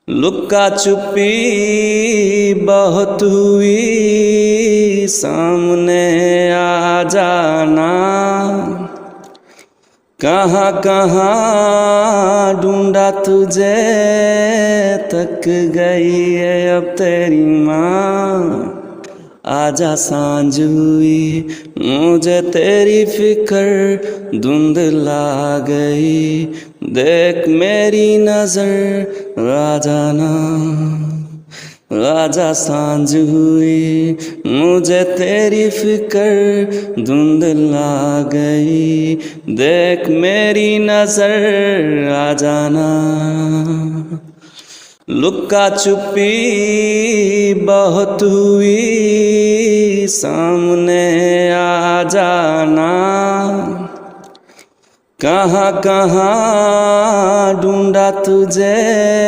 लुक्का छुपी बहुत हुई, सामने आ जाना। कहाँ कहाँ ढूंढा तुझे, थक गई है अब तेरी माँ। आजा सांझ हुई, मुझे तेरी फिक्र धुंधला गई। देख मेरी नजर आ जाना। आजा सांझ हुई, मुझे तेरी फिक्र धुंधला गई। देख मेरी नजर आ जाना। लुक्का छुपी बहुत हुई, सामने आ जाना। कहाँ कहाँ ढूंढा तुझे।